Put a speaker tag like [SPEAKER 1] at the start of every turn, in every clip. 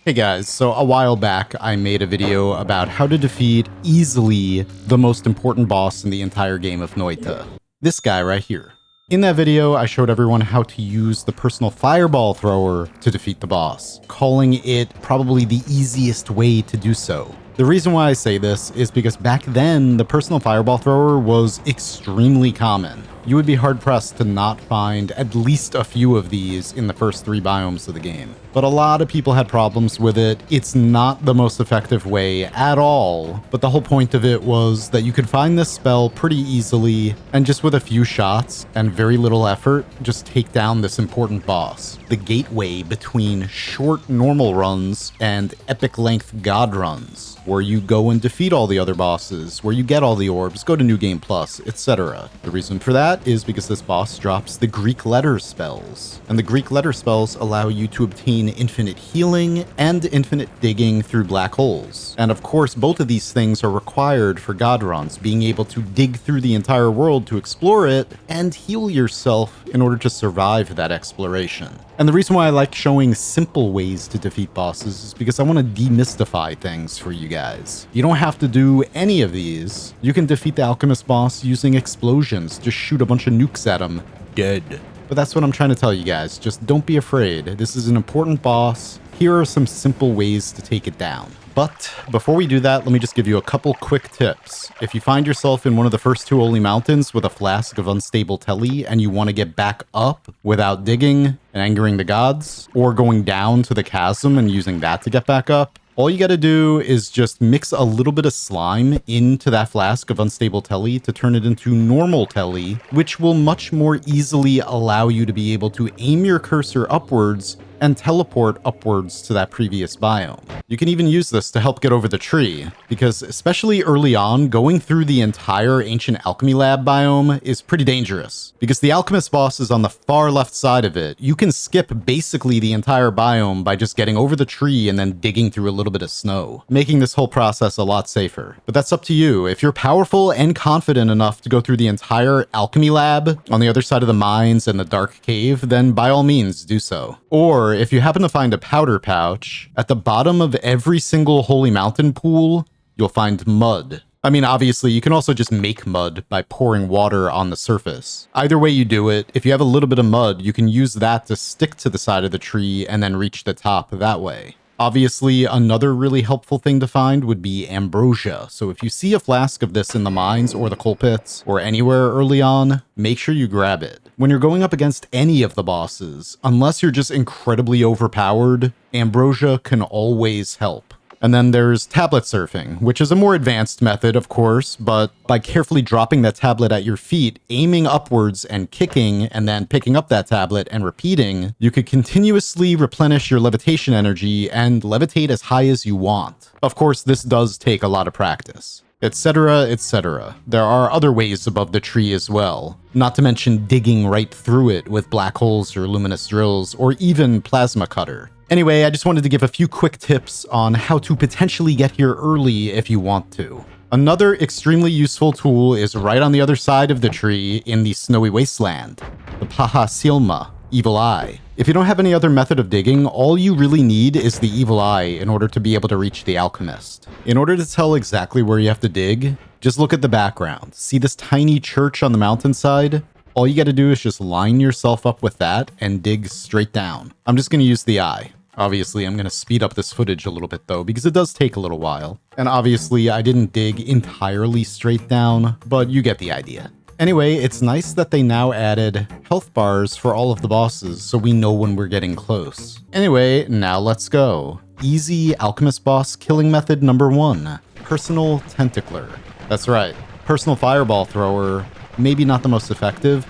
[SPEAKER 1] Hey guys, so a while back I made a video about how to defeat easily the most important boss in the entire game of Noita. This guy right here. In that video, I showed everyone how to use the personal fireball thrower to defeat the boss, calling it probably the easiest way to do so. The reason why I say this is because back then, the personal fireball thrower was extremely common. You would be hard-pressed to not find at least a few of these in the first 3 biomes of the game. But a lot of people had problems with it. It's not the most effective way at all, but the whole point of it was that you could find this spell pretty easily, and just with a few shots and very little effort, just take down this important boss. The gateway between short normal runs and epic length god runs, where you go and defeat all the other bosses, where you get all the orbs, go to New Game Plus, etc. The reason for that is because this boss drops the Greek letter spells, and the Greek letter spells allow you to obtain infinite healing and infinite digging through black holes. And of course, both of these things are required for god runs, being able to dig through the entire world to explore it and heal yourself in order to survive that exploration. And the reason why I like showing simple ways to defeat bosses is because I want to demystify things for you guys. You don't have to do any of these. You can defeat the Alchemist boss using explosions. Just shoot a bunch of nukes at him. Dead. But that's what I'm trying to tell you guys. Just don't be afraid. This is an important boss. Here are some simple ways to take it down. But before we do that, let me just give you a couple quick tips. If you find yourself in one of the first 2 holy mountains with a flask of unstable telly and you want to get back up without digging and angering the gods, or going down to the chasm and using that to get back up, all you gotta do is just mix a little bit of slime into that flask of unstable telly to turn it into normal telly, which will much more easily allow you to be able to aim your cursor upwards and teleport upwards to that previous biome. You can even use this to help get over the tree, because especially early on, going through the entire Ancient Alchemy Lab biome is pretty dangerous. Because the Alchemist boss is on the far left side of it, you can skip basically the entire biome by just getting over the tree and then digging through a little bit of snow, making this whole process a lot safer. But that's up to you. If you're powerful and confident enough to go through the entire Alchemy Lab on the other side of the mines and the dark cave, then by all means do so. Or if you happen to find a powder pouch, at the bottom of every single holy mountain pool, you'll find mud. I mean, obviously, you can also just make mud by pouring water on the surface. Either way you do it, if you have a little bit of mud, you can use that to stick to the side of the tree and then reach the top that way. Obviously, another really helpful thing to find would be ambrosia. So if you see a flask of this in the mines or the coal pits or anywhere early on, make sure you grab it. When you're going up against any of the bosses, unless you're just incredibly overpowered, ambrosia can always help. And then there's tablet surfing, which is a more advanced method, of course, but by carefully dropping that tablet at your feet, aiming upwards and kicking, and then picking up that tablet and repeating, you could continuously replenish your levitation energy and levitate as high as you want. Of course, this does take a lot of practice, etc., etc. There are other ways above the tree as well, not to mention digging right through it with black holes or luminous drills, or even plasma cutter. Anyway, I just wanted to give a few quick tips on how to potentially get here early if you want to. Another extremely useful tool is right on the other side of the tree in the snowy wasteland, the Paha Silma, Evil Eye. If you don't have any other method of digging, all you really need is the Evil Eye in order to be able to reach the Alchemist. In order to tell exactly where you have to dig, just look at the background. See this tiny church on the mountainside? All you gotta do is just line yourself up with that and dig straight down. I'm just gonna use the eye. Obviously, I'm gonna speed up this footage a little bit though, because it does take a little while. And obviously, I didn't dig entirely straight down, but you get the idea. Anyway, it's nice that they now added health bars for all of the bosses, so we know when we're getting close. Anyway, now let's go. Easy Alchemist boss killing method number 1, Personal Tentacler. That's right, Personal Fireball Thrower, maybe not the most effective.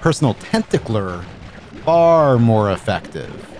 [SPEAKER 1] Personal Tentacler, far more effective.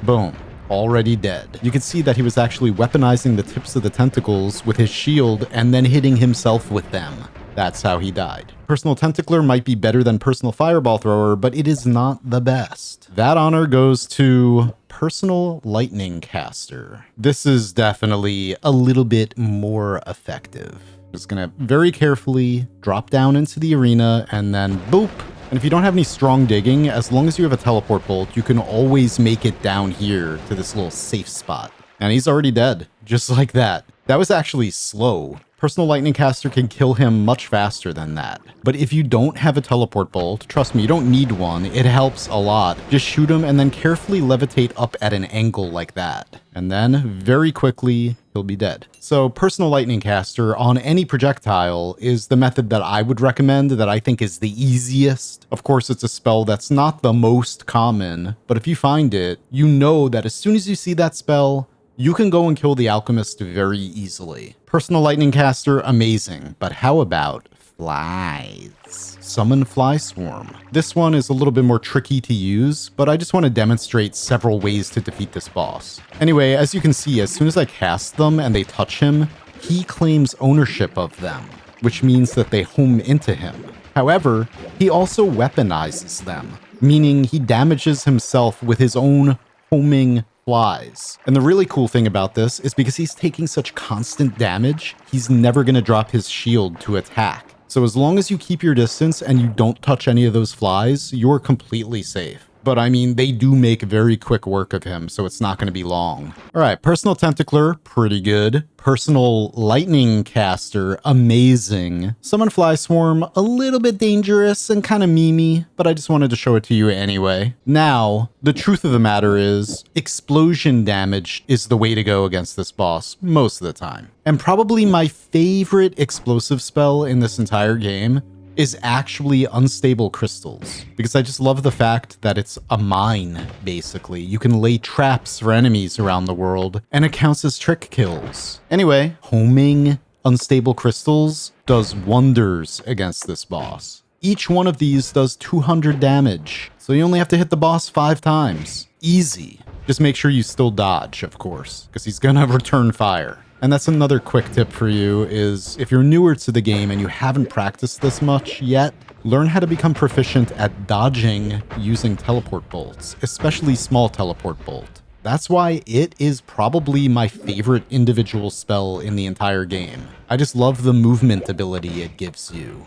[SPEAKER 1] Boom. Already dead. You can see that he was actually weaponizing the tips of the tentacles with his shield and then hitting himself with them. That's how he died. Personal Tentacler might be better than Personal Fireball Thrower, but it is not the best. That honor goes to Personal Lightning Caster. This is definitely a little bit more effective. Just gonna very carefully drop down into the arena and then boop, And if you don't have any strong digging, as long as you have a teleport bolt, you can always make it down here to this little safe spot. And he's already dead, just like that. That was actually slow. Personal Lightning Caster can kill him much faster than that. But if you don't have a teleport bolt, trust me, you don't need one. It helps a lot. Just shoot him and then carefully levitate up at an angle like that. And then, very quickly, he'll be dead. So Personal Lightning Caster on any projectile is the method that I would recommend, that I think is the easiest. Of course, it's a spell that's not the most common, but if you find it, you know that as soon as you see that spell, you can go and kill the Alchemist very easily. Personal Lightning Caster, amazing. But how about flies? Summon Fly Swarm. This one is a little bit more tricky to use, but I just want to demonstrate several ways to defeat this boss. Anyway, as you can see, as soon as I cast them and they touch him, he claims ownership of them, which means that they home into him. However, he also weaponizes them, meaning he damages himself with his own homing flies. And the really cool thing about this is because he's taking such constant damage, he's never going to drop his shield to attack. So as long as you keep your distance and you don't touch any of those flies, you're completely safe. But I mean, they do make very quick work of him, so it's not going to be long. All right, Personal Tentacler, pretty good. Personal Lightning Caster, amazing. Summon Fly Swarm, a little bit dangerous and kind of memey, but I just wanted to show it to you anyway. Now, the truth of the matter is, explosion damage is the way to go against this boss most of the time. And probably my favorite explosive spell in this entire game is actually Unstable Crystals, because I just love the fact that it's a mine, basically. You can lay traps for enemies around the world, and it counts as trick kills. Anyway, homing Unstable Crystals does wonders against this boss. Each one of these does 200 damage, so you only have to hit the boss 5 times. Easy. Just make sure you still dodge, of course, because he's gonna return fire. And that's another quick tip for you is if you're newer to the game and you haven't practiced this much yet, learn how to become proficient at dodging using teleport bolts, especially small teleport bolt. That's why it is probably my favorite individual spell in the entire game. I just love the movement ability it gives you.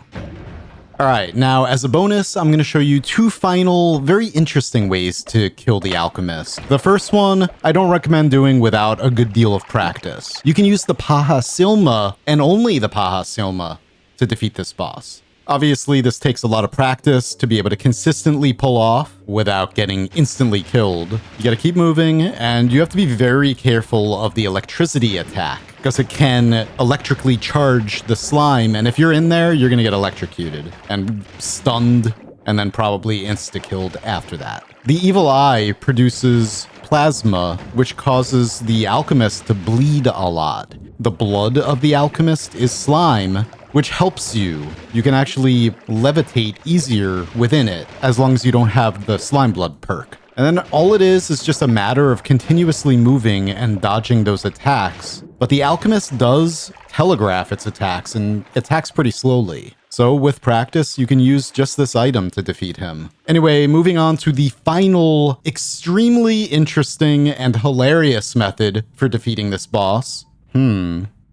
[SPEAKER 1] All right, now as a bonus, I'm going to show you 2 final, very interesting ways to kill the Alchemist. The first one, I don't recommend doing without a good deal of practice. You can use the Paha Silma, and only the Paha Silma, to defeat this boss. Obviously, this takes a lot of practice to be able to consistently pull off without getting instantly killed. You gotta keep moving, and you have to be very careful of the electricity attack, because it can electrically charge the slime, and if you're in there, you're gonna get electrocuted and stunned, and then probably insta-killed after that. The Evil Eye produces plasma, which causes the Alchemist to bleed a lot. The blood of the Alchemist is slime, which helps you. You can actually levitate easier within it, as long as you don't have the slime blood perk. And then all it is just a matter of continuously moving and dodging those attacks. But the Alchemist does telegraph its attacks and attacks pretty slowly. So with practice, you can use just this item to defeat him. Anyway, moving on to the final, extremely interesting and hilarious method for defeating this boss.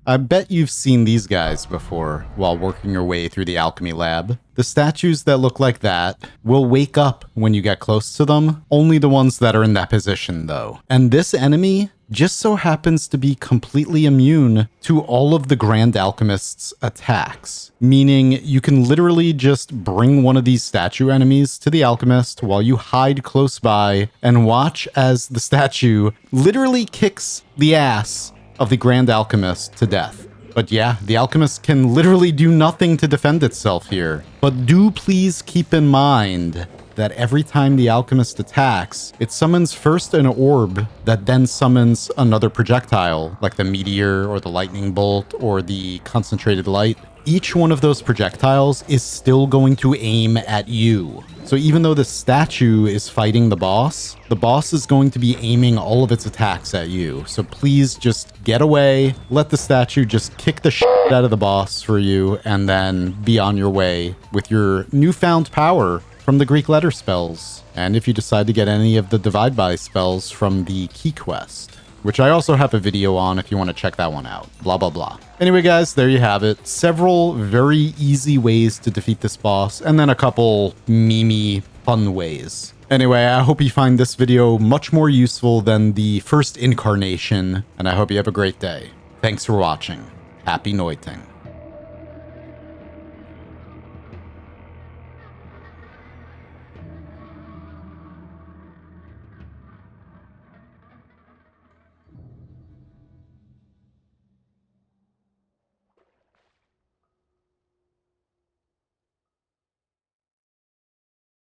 [SPEAKER 1] I bet you've seen these guys before while working your way through the alchemy lab. The statues that look like that will wake up when you get close to them. Only the ones that are in that position, though. And this enemy just so happens to be completely immune to all of the Grand Alchemist's attacks. Meaning you can literally just bring one of these statue enemies to the Alchemist while you hide close by and watch as the statue literally kicks the ass of the Grand Alchemist to death. But yeah, the Alchemist can literally do nothing to defend itself here. But do please keep in mind that every time the Alchemist attacks, it summons first an orb that then summons another projectile, like the meteor or the lightning bolt or the concentrated light. Each one of those projectiles is still going to aim at you. So even though the statue is fighting the boss is going to be aiming all of its attacks at you. So please just get away, let the statue just kick the shit out of the boss for you, and then be on your way with your newfound power from the Greek letter spells. And if you decide to get any of the Divide By spells from the Key Quest. which I also have a video on if you want to check that one out. Blah, blah, blah. Anyway, guys, there you have it. Several very easy ways to defeat this boss, and then a couple memey fun ways. Anyway, I hope you find this video much more useful than the first incarnation, and I hope you have a great day. Thanks for watching. Happy noiting.